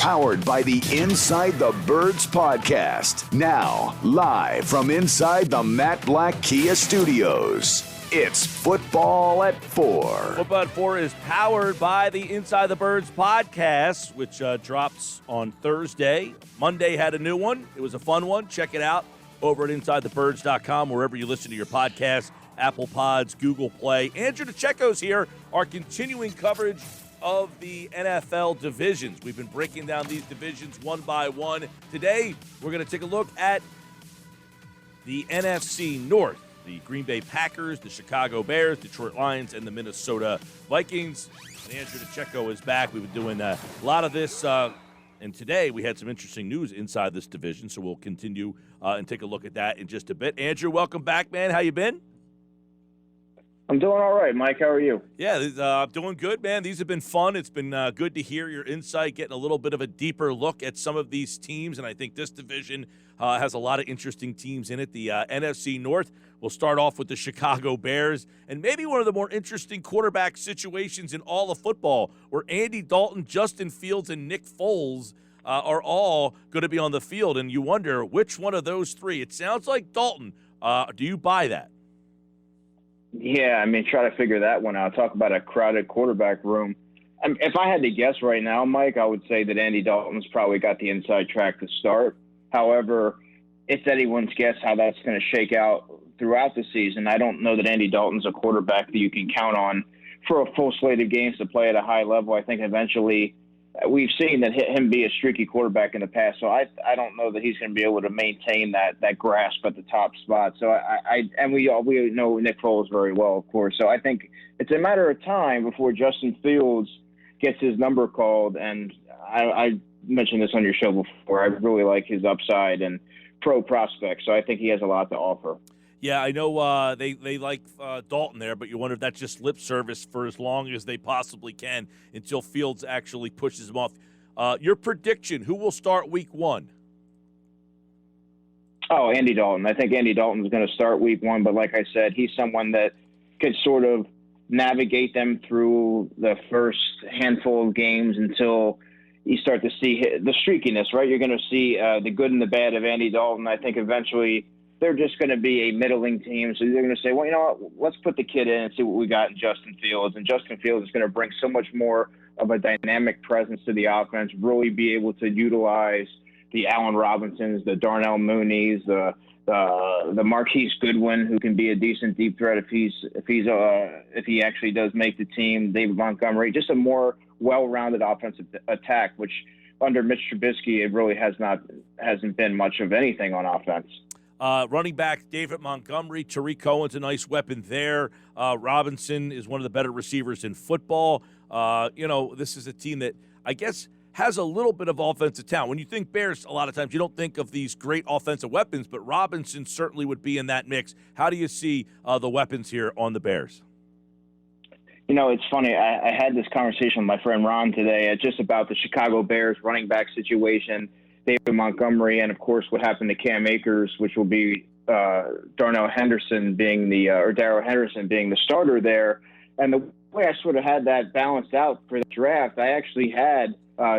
Powered by the Inside the Birds podcast. Now, live from inside the Matt Black Kia Studios. It's Football at 4. Football at 4 is powered by the Inside the Birds podcast, which drops on Thursday. Monday had a new one. It was a fun one. Check it out over at InsideTheBirds.com, wherever you listen to your podcast, Apple Pods, Google Play. Andrew DiCecco's here, our continuing coverage of the NFL divisions. We've been breaking down these divisions one by one. Today, we're going to take a look at the NFC North. The Green Bay Packers, the Chicago Bears, Detroit Lions, and the Minnesota Vikings. And Andrew DiCecco is back. We've been doing a lot of this, and today we had some interesting news inside this division, so we'll continue and take a look at that in just a bit. Andrew, welcome back, man. How you been? I'm doing all right, Mike. How are you? Yeah, doing good, man. These have been fun. It's been good to hear your insight, getting a little bit of a deeper look at some of these teams, and I think this division has a lot of interesting teams in it. The NFC North, we'll start off with the Chicago Bears, and maybe one of the more interesting quarterback situations in all of football, where Andy Dalton, Justin Fields, and Nick Foles are all going to be on the field, and you wonder which one of those three. It sounds like Dalton. Do you buy that? Yeah, I mean, try to figure that one out. Talk about a crowded quarterback room. If I had to guess right now, Mike, I would say that Andy Dalton's probably got the inside track to start. However, it's anyone's guess how that's going to shake out throughout the season. I don't know that Andy Dalton's a quarterback that you can count on for a full slate of games to play at a high level. I think eventually we've seen that him be a streaky quarterback in the past, so I don't know that he's going to be able to maintain that grasp at the top spot. So we know Nick Foles very well, of course. So I think it's a matter of time before Justin Fields gets his number called. And I mentioned this on your show before. I really like his upside and pro prospects, so I think he has a lot to offer. Yeah, I know they like Dalton there, but you wonder if that's just lip service for as long as they possibly can until Fields actually pushes him off. Your prediction, who will start week one? Oh, Andy Dalton. I think Andy Dalton's going to start week one, but like I said, he's someone that could sort of navigate them through the first handful of games until you start to see the streakiness, right? You're going to see the good and the bad of Andy Dalton. I think eventually they're just going to be a middling team. So they're going to say, well, you know what, let's put the kid in and see what we got in Justin Fields. And Justin Fields is going to bring so much more of a dynamic presence to the offense, really be able to utilize the Allen Robinsons, the Darnell Mooneys, the Marquise Goodwin, who can be a decent deep threat if he actually does make the team, David Montgomery, just a more well-rounded offensive attack, which under Mitch Trubisky, it really hasn't been much of anything on offense. Running back David Montgomery, Tariq Cohen's a nice weapon there. Robinson is one of the better receivers in football. This is a team that I guess has a little bit of offensive talent. When you think Bears, a lot of times you don't think of these great offensive weapons, but Robinson certainly would be in that mix. How do you see the weapons here on the Bears? You know, it's funny. I had this conversation with my friend Ron today just about the Chicago Bears running back situation, David Montgomery, and of course what happened to Cam Akers, which will be Darrell Henderson being the starter there. And the way I sort of had that balanced out for the draft, I actually had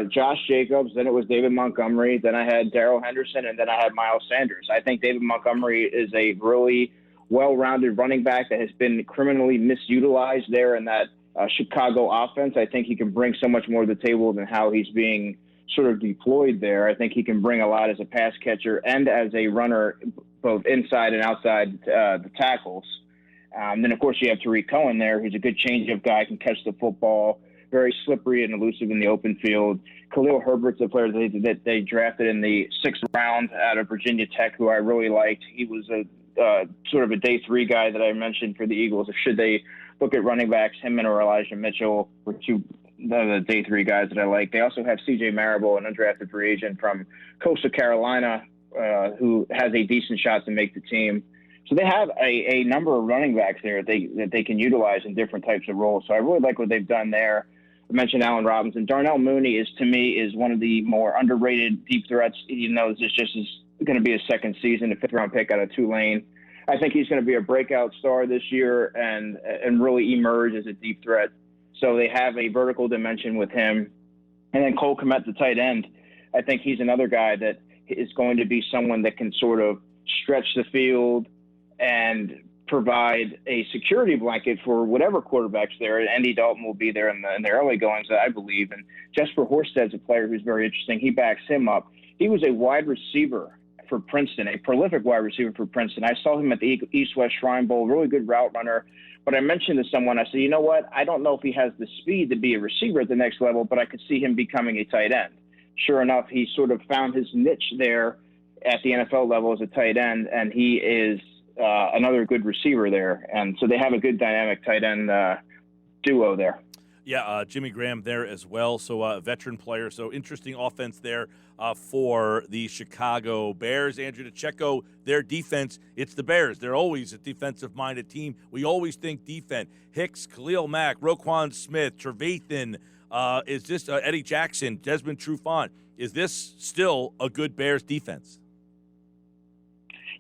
Josh Jacobs, then it was David Montgomery, then I had Darrell Henderson, and then I had Miles Sanders. I think David Montgomery is a really well-rounded running back that has been criminally misutilized there in that Chicago offense. I think he can bring so much more to the table than how he's being sort of deployed there. I think he can bring a lot as a pass catcher and as a runner, both inside and outside the tackles. Then, of course, you have Tariq Cohen there, who's a good change-up guy, can catch the football, very slippery and elusive in the open field. Khalil Herbert's a player that they drafted in the 6th round out of Virginia Tech, who I really liked. He was a sort of a day 3 guy that I mentioned for the Eagles. Or should they look at running backs, him and Elijah Mitchell were two the day 3 guys that I like. They also have C.J. Marable, an undrafted free agent from Coastal Carolina, who has a decent shot to make the team. So they have a number of running backs there that they can utilize in different types of roles. So I really like what they've done there. I mentioned Allen Robinson. Darnell Mooney is one of the more underrated deep threats. This just is going to be his second season, a 5th-round pick out of Tulane. I think he's going to be a breakout star this year and really emerge as a deep threat. So they have a vertical dimension with him. And then Cole Kmet, the tight end, I think he's another guy that is going to be someone that can sort of stretch the field and provide a security blanket for whatever quarterback's there. And Andy Dalton will be there in the early goings, I believe. And Jesper Horsted's a player who's very interesting. He backs him up. He was a wide receiver for Princeton, a prolific wide receiver for Princeton. I saw him at the East-West Shrine Bowl, really good route runner. But I mentioned to someone, I said, you know what? I don't know if he has the speed to be a receiver at the next level, but I could see him becoming a tight end. Sure enough, he sort of found his niche there at the NFL level as a tight end, and he is another good receiver there. And so they have a good dynamic tight end duo there. Yeah, Jimmy Graham there as well, so a veteran player. So interesting offense there for the Chicago Bears. Andrew DiCecco, their defense, it's the Bears. They're always a defensive-minded team. We always think defense. Hicks, Khalil Mack, Roquan Smith, Trevathan, is this Eddie Jackson, Desmond Trufant. Is this still a good Bears defense?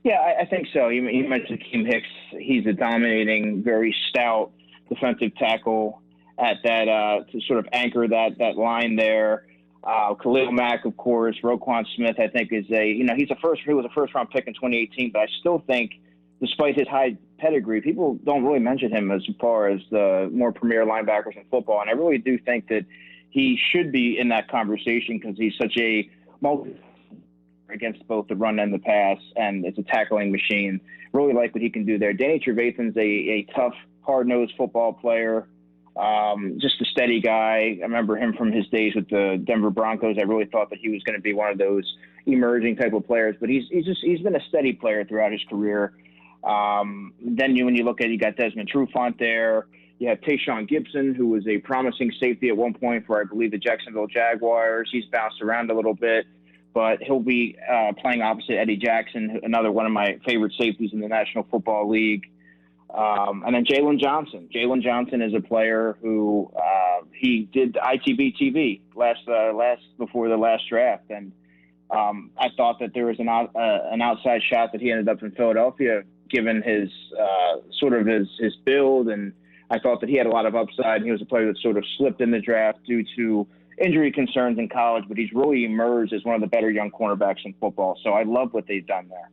Yeah, I think so. You mentioned Keem Hicks. He's a dominating, very stout defensive tackle at that to sort of anchor that line there. Khalil Mack, of course. Roquan Smith, I think, is he was a first-round pick in 2018, but I still think, despite his high pedigree, people don't really mention him as far as the more premier linebackers in football. And I really do think that he should be in that conversation because he's such a against both the run and the pass, and it's a tackling machine. Really like what he can do there. Danny Trevathan's a tough, hard-nosed football player, just a steady guy. I remember him from his days with the Denver Broncos. I really thought that he was going to be one of those emerging type of players, but he's been a steady player throughout his career. Then when you look at it, you got Desmond Trufant there. You have Tayshaun Gibson, who was a promising safety at one point for, I believe, the Jacksonville Jaguars. He's bounced around a little bit, but he'll be playing opposite Eddie Jackson, another one of my favorite safeties in the National Football League. And then Jalen Johnson. Jalen Johnson is a player who he did ITB TV before the last draft, and I thought that there was an outside shot that he ended up in Philadelphia, given his sort of his build, and I thought that he had a lot of upside. He was a player that sort of slipped in the draft due to injury concerns in college, but he's really emerged as one of the better young cornerbacks in football. So I love what they've done there.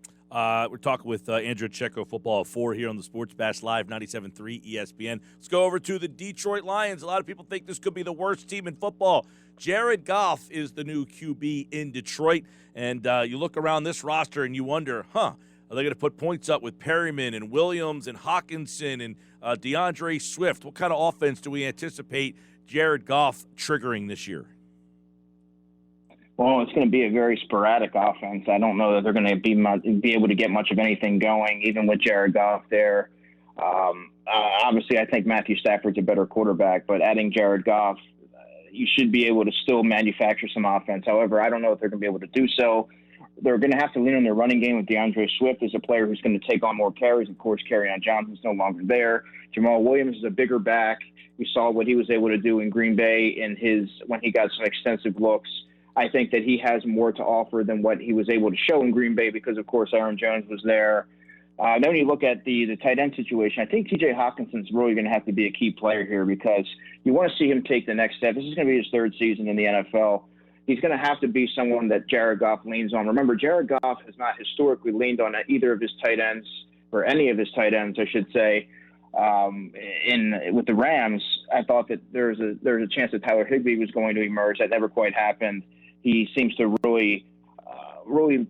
We're talking with Andrew DiCecco, Football at 4 here on the Sports Bash Live, 97.3 ESPN. Let's go over to the Detroit Lions. A lot of people think this could be the worst team in football. Jared Goff is the new QB in Detroit, and you look around this roster and you wonder, are they going to put points up with Perryman and Williams and Hawkinson and DeAndre Swift? What kind of offense do we anticipate Jared Goff triggering this year? Well, it's going to be a very sporadic offense. I don't know that they're going to be able to get much of anything going, even with Jared Goff there. Obviously, I think Matthew Stafford's a better quarterback, but adding Jared Goff, you should be able to still manufacture some offense. However, I don't know if they're going to be able to do so. They're going to have to lean on their running game with DeAndre Swift as a player who's going to take on more carries. Of course, Kerryon Johnson's no longer there. Jamal Williams is a bigger back. We saw what he was able to do in Green Bay when he got some extensive looks. I think that he has more to offer than what he was able to show in Green Bay because, of course, Aaron Jones was there. Then when you look at the tight end situation, I think T.J. Hawkinson's really going to have to be a key player here because you want to see him take the next step. This is going to be his third season in the NFL. He's going to have to be someone that Jared Goff leans on. Remember, Jared Goff has not historically leaned on either of his tight ends, or any of his tight ends, I should say. With the Rams, I thought that there's a chance that Tyler Higbee was going to emerge. That never quite happened. He seems to really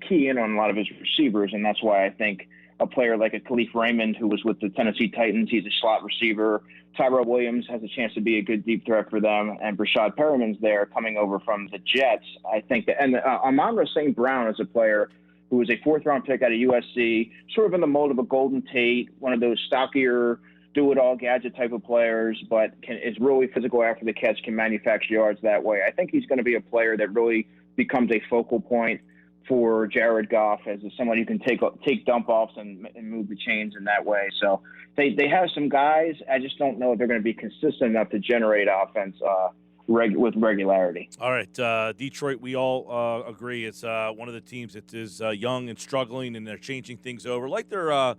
key in on a lot of his receivers, and that's why I think a player like a Khalif Raymond, who was with the Tennessee Titans, he's a slot receiver. Tyrell Williams has a chance to be a good deep threat for them, and Brashad Perriman's there coming over from the Jets. I think that, and Amon-Ra St. Brown is a player who was a fourth-round pick out of USC, sort of in the mold of a Golden Tate, one of those stockier, do-it-all gadget type of players, but is really physical after the catch, can manufacture yards that way. I think he's going to be a player that really becomes a focal point for Jared Goff as someone who can take dump-offs and move the chains in that way. So they have some guys. I just don't know if they're going to be consistent enough to generate offense with regularity. All right, Detroit, we all agree it's one of the teams that is young and struggling, and they're changing things over. Like they're, the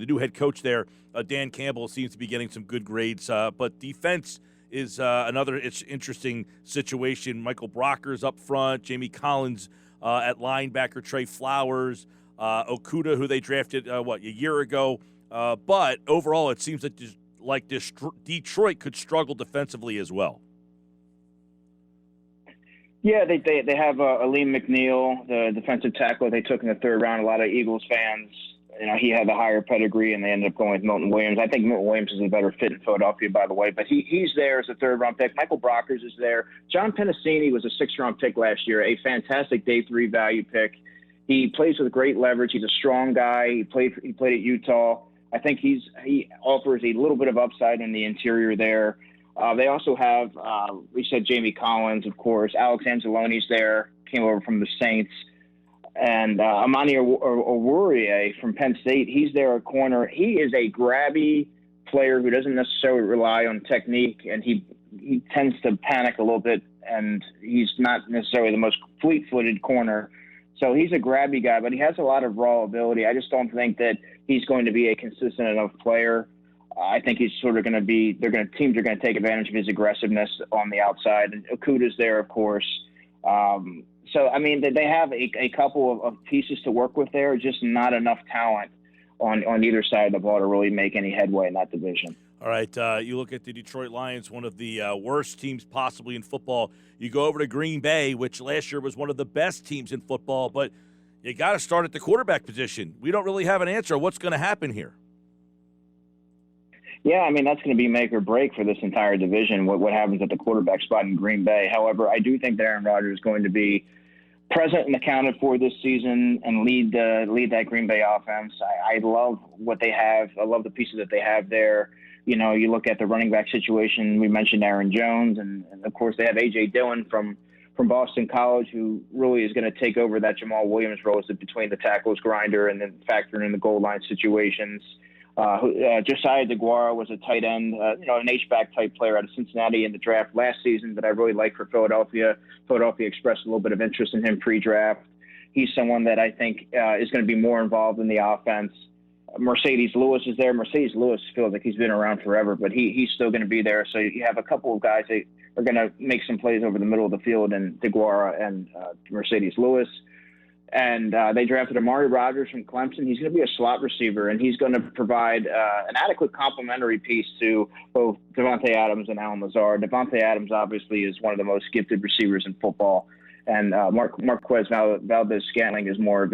new head coach there, Dan Campbell, seems to be getting some good grades. But defense is another interesting situation. Michael Brocker's up front, Jamie Collins at linebacker, Trey Flowers, Okuda, who they drafted, a year ago. But overall, it seems that Detroit could struggle defensively as well. Yeah, they have Aleem McNeil, the defensive tackle they took in the third round. A lot of Eagles fans, he had the higher pedigree, and they ended up going with Milton Williams. I think Milton Williams is a better fit in Philadelphia, by the way, but he's there as a third-round pick. Michael Brockers is there. John Pennicini was a sixth-round pick last year, a fantastic day 3 value pick. He plays with great leverage. He's a strong guy. He played at Utah. I think he offers a little bit of upside in the interior there. They also have, we said Jamie Collins, of course. Alex Anzalone's there, came over from the Saints. And Amani Oruwariye from Penn State, he's there at corner. He is a grabby player who doesn't necessarily rely on technique, and he tends to panic a little bit, and he's not necessarily the most fleet-footed corner. So he's a grabby guy, but he has a lot of raw ability. I just don't think that he's going to be a consistent enough player. I think he's sort of going to be teams are going to take advantage of his aggressiveness on the outside. And Okuda's there, of course. So, I mean, they have a couple of pieces to work with there, just not enough talent on either side of the ball to really make any headway in that division. All right, you look at the Detroit Lions, one of the worst teams possibly in football. You go over to Green Bay, which last year was one of the best teams in football, but you got to start at the quarterback position. We don't really have an answer. What's going to happen here? Yeah, I mean, that's going to be make or break for this entire division, what happens at the quarterback spot in Green Bay. However, I do think that Aaron Rodgers is going to be present and accounted for this season and lead that Green Bay offense. I love what they have. I love the pieces that they have there. You look at the running back situation. We mentioned Aaron Jones, and of course they have A.J. Dillon from Boston College, who really is going to take over that Jamal Williams role between the tackles grinder and then factoring in the goal line situations. Josiah DeGuara was a tight end, an H-back type player out of Cincinnati in the draft last season that I really like for Philadelphia. Philadelphia expressed a little bit of interest in him pre-draft. He's someone that I think is going to be more involved in the offense. Mercedes Lewis is there. Mercedes Lewis feels like he's been around forever, but he's still going to be there. So you have a couple of guys that are going to make some plays over the middle of the field, and DeGuara and Mercedes Lewis. And they drafted Amari Rodgers from Clemson. He's going to be a slot receiver, and he's going to provide an adequate complementary piece to both Devontae Adams and Allen Lazard. Devontae Adams obviously is one of the most gifted receivers in football, and Marquez Valdez-Scantling is more of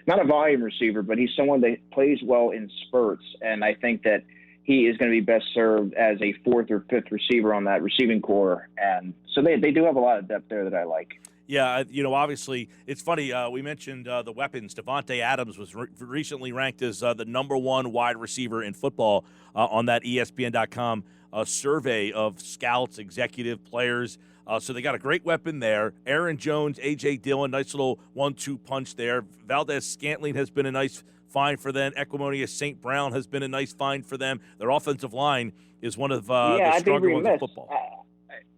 not a volume receiver, but he's someone that plays well in spurts, and I think that he is going to be best served as a fourth or fifth receiver on that receiving core. And so they do have a lot of depth there that I like. Yeah, obviously, it's funny. We mentioned the weapons. Devontae Adams was recently ranked as the number one wide receiver in football on that ESPN.com survey of scouts, executive players. So they got a great weapon there. Aaron Jones, A.J. Dillon, nice little 1-2 punch there. Valdez-Scantling has been a nice find for them. Equimonius St. Brown has been a nice find for them. Their offensive line is one of the stronger ones in football.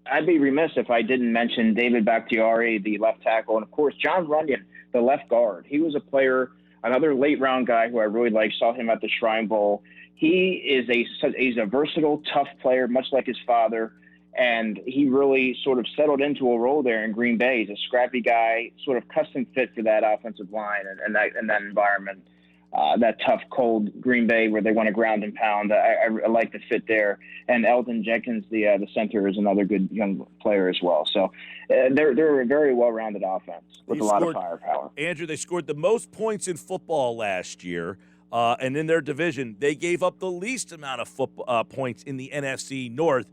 I'd be remiss if I didn't mention David Bakhtiari, the left tackle, and, of course, John Runyon, the left guard. He was a player, another late-round guy who I really liked, saw him at the Shrine Bowl. He's a versatile, tough player, much like his father, and he really sort of settled into a role there in Green Bay. He's a scrappy guy, sort of custom fit for that offensive line and that environment. That tough, cold Green Bay where they want to ground and pound. I like the fit there. And Elton Jenkins, the center, is another good young player as well. So they're a very well-rounded offense with a lot of firepower. Andrew, they scored the most points in football last year. And in their division, they gave up the least amount of points in the NFC North.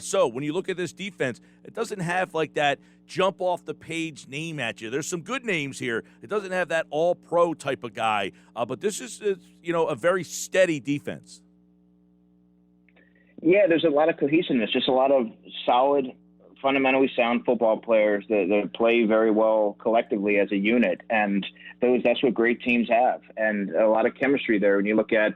So when you look at this defense, it doesn't have like that jump off the page name at you. There's some good names here. It doesn't have that all-pro type of guy. But this is a very steady defense. Yeah, there's a lot of cohesiveness, just a lot of solid, fundamentally sound football players that play very well collectively as a unit. And that's what great teams have. And a lot of chemistry there. When you look at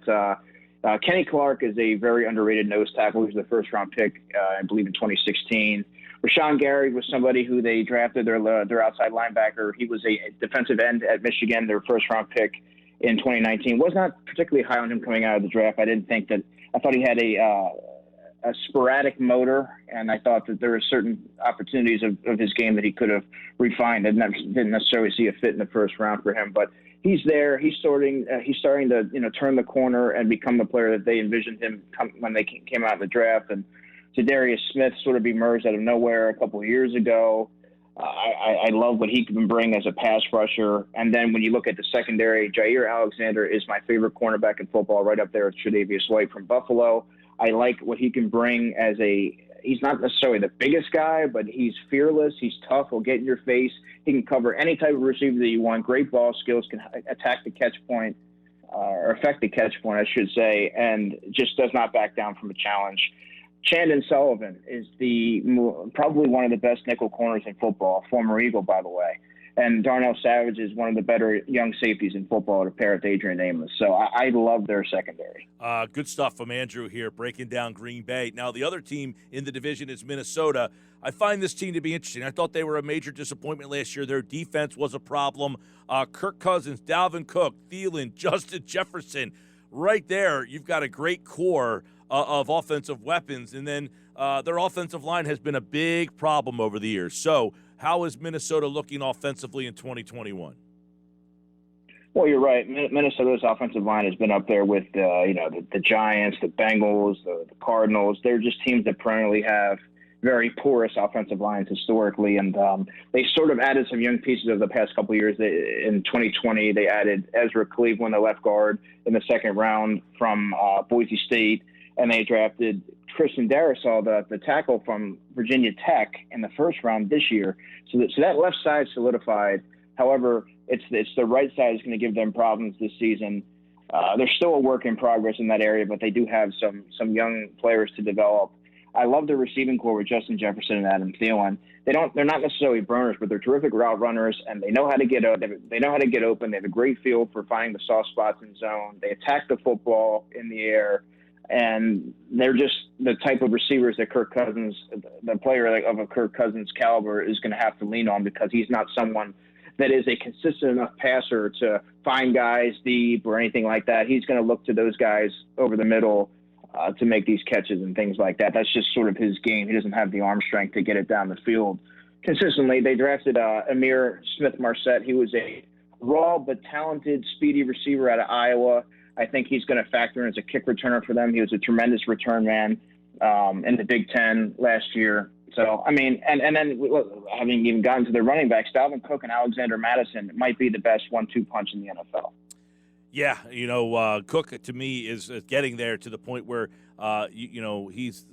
Kenny Clark is a very underrated nose tackle. He was the first-round pick, I believe, in 2016. Rashawn Gary was somebody who they drafted, their outside linebacker. He was a defensive end at Michigan, their first-round pick in 2019. Was not particularly high on him coming out of the draft. I thought he had a sporadic motor, and I thought that there were certain opportunities of his game that he could have refined. I didn't necessarily see a fit in the first round for him, but he's there. He's starting to turn the corner and become the player that they envisioned him when they came out of the draft. And Zadarius Smith sort of emerged out of nowhere a couple of years ago. I love what he can bring as a pass rusher. And then when you look at the secondary, Jair Alexander is my favorite cornerback in football, right up there with Tre'Davious White from Buffalo. I like what he can bring he's not necessarily the biggest guy, but he's fearless. He's tough. He'll get in your face. He can cover any type of receiver that you want. Great ball skills, can attack the catch point, or affect the catch point, I should say, and just does not back down from a challenge. Chandon Sullivan is probably one of the best nickel corners in football, former Eagle, by the way. And Darnell Savage is one of the better young safeties in football to pair with Adrian Amos. So I love their secondary. Good stuff from Andrew here, breaking down Green Bay. Now, the other team in the division is Minnesota. I find this team to be interesting. I thought they were a major disappointment last year. Their defense was a problem. Kirk Cousins, Dalvin Cook, Thielen, Justin Jefferson. Right there, you've got a great core of offensive weapons. And then their offensive line has been a big problem over the years. So how is Minnesota looking offensively in 2021? Well, you're right. Minnesota's offensive line has been up there with the Giants, the Bengals, the Cardinals. They're just teams that perennially have very porous offensive lines historically, and they sort of added some young pieces over the past couple of years. In 2020, they added Ezra Cleveland, the left guard, in the second round from Boise State, and they drafted Tristan Darrisaw, the tackle from Virginia Tech, in the first round this year. So that left side solidified. However, it's the right side is going to give them problems this season. They're still a work in progress in that area, but they do have some young players to develop. I love their receiving core with Justin Jefferson and Adam Thielen. They're not necessarily burners, but they're terrific route runners, and they know how to get open. They have a great feel for finding the soft spots in zone. They attack the football in the air, and they're just the type of receivers that Kirk Cousins, the player of a Kirk Cousins caliber, is going to have to lean on, because he's not someone that is a consistent enough passer to find guys deep or anything like that. He's going to look to those guys over the middle to make these catches and things like that. That's just sort of his game. He doesn't have the arm strength to get it down the field consistently. They drafted Amir Smith-Marset. He was a raw but talented, speedy receiver out of Iowa. I think he's going to factor in as a kick returner for them. He was a tremendous return man in the Big Ten last year. So, I mean, and then having even gotten to the running backs, Dalvin Cook and Alexander Madison might be the best 1-2 punch in the NFL. Yeah, Cook to me is getting there to the point where, he's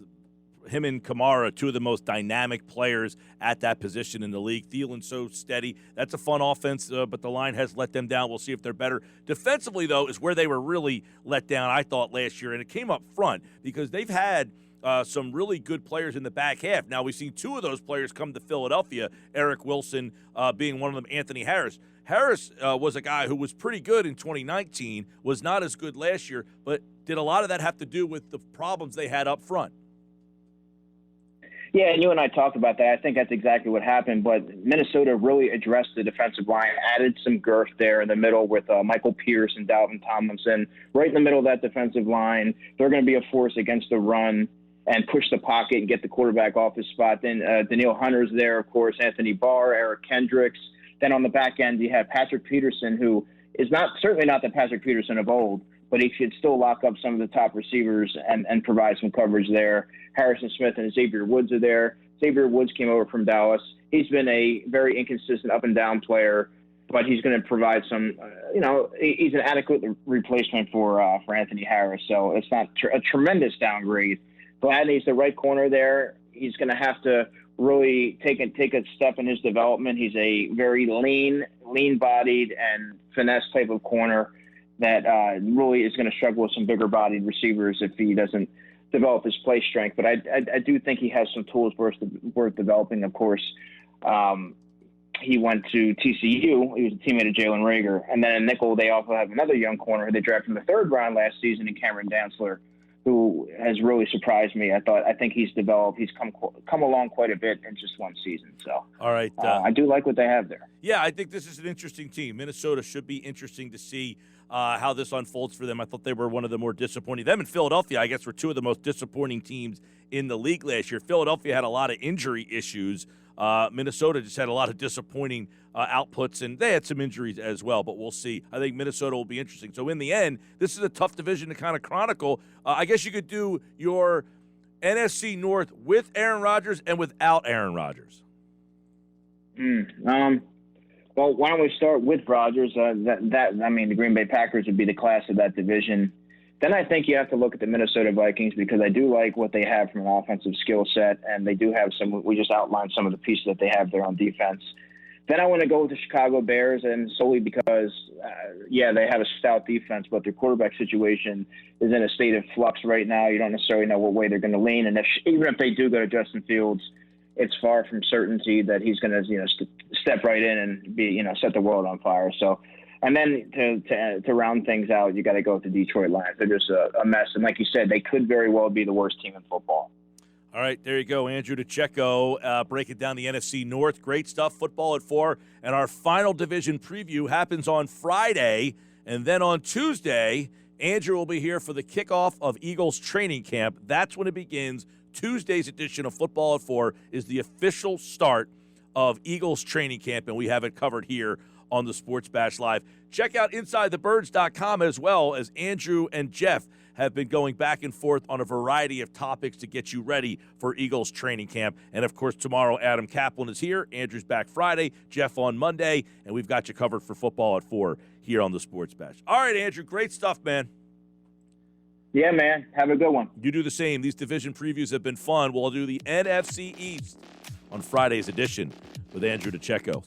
him and Kamara, two of the most dynamic players at that position in the league. Thielen's so steady. That's a fun offense, but the line has let them down. We'll see if they're better. Defensively, though, is where they were really let down, I thought, last year. And it came up front because they've had some really good players in the back half. Now, we've seen two of those players come to Philadelphia, Eric Wilson being one of them, Anthony Harris. Harris was a guy who was pretty good in 2019, was not as good last year, but did a lot of that have to do with the problems they had up front? Yeah, and you and I talked about that. I think that's exactly what happened, but Minnesota really addressed the defensive line, added some girth there in the middle with Michael Pierce and Dalvin Tomlinson. Right in the middle of that defensive line, they're going to be a force against the run and push the pocket and get the quarterback off his spot. Then Daniil Hunter's there, of course, Anthony Barr, Eric Kendricks. Then on the back end, you have Patrick Peterson, who is certainly not the Patrick Peterson of old, but he should still lock up some of the top receivers and provide some coverage there. Harrison Smith and Xavier Woods are there. Xavier Woods came over from Dallas. He's been a very inconsistent up and down player, but he's going to provide some, he's an adequate replacement for Anthony Harris. So it's not a tremendous downgrade. Gladney's the right corner there. He's going to have to really take a step in his development. He's a very lean-bodied and finesse type of corner that really is going to struggle with some bigger-bodied receivers if he doesn't develop his play strength. But I do think he has some tools worth developing. Of course, he went to TCU. He was a teammate of Jalen Reagor. And then in nickel, they also have another young corner who they drafted in the third round last season in Cameron Dantzler, who has really surprised me. I think he's developed. He's come along quite a bit in just one season. So, all right, I do like what they have there. Yeah, I think this is an interesting team. Minnesota should be interesting to see how this unfolds for them. I thought they were one of the more disappointing. Them and Philadelphia, I guess, were two of the most disappointing teams in the league last year. Philadelphia had a lot of injury issues. Minnesota just had a lot of disappointing outputs, and they had some injuries as well, but we'll see. I think Minnesota will be interesting. So in the end, this is a tough division to kind of chronicle. I guess you could do your NFC North with Aaron Rodgers and without Aaron Rodgers. Well, why don't we start with Rodgers? The Green Bay Packers would be the class of that division. Then I think you have to look at the Minnesota Vikings because I do like what they have from an offensive skill set, and they do have some. We just outlined some of the pieces that they have there on defense. Then I want to go with the Chicago Bears, and solely because, they have a stout defense, but their quarterback situation is in a state of flux right now. You don't necessarily know what way they're going to lean, and even if they do go to Justin Fields, it's far from certainty that he's going to step right in and be set the world on fire. So. And then to round things out, you got to go with the Detroit Lions. They're just a mess. And like you said, they could very well be the worst team in football. All right, there you go. Andrew DiCecco breaking down the NFC North. Great stuff. Football at 4. And our final division preview happens on Friday. And then on Tuesday, Andrew will be here for the kickoff of Eagles training camp. That's when it begins. Tuesday's edition of Football at 4 is the official start of Eagles training camp, and we have it covered here on the Sports Bash Live. Check out InsideTheBirds.com as well, as Andrew and Jeff have been going back and forth on a variety of topics to get you ready for Eagles training camp. And, of course, tomorrow Adam Kaplan is here. Andrew's back Friday, Jeff on Monday, and we've got you covered for Football at 4 here on the Sports Bash. All right, Andrew, great stuff, man. Yeah, man. Have a good one. You do the same. These division previews have been fun. We'll do the NFC East on Friday's edition with Andrew DiCecco.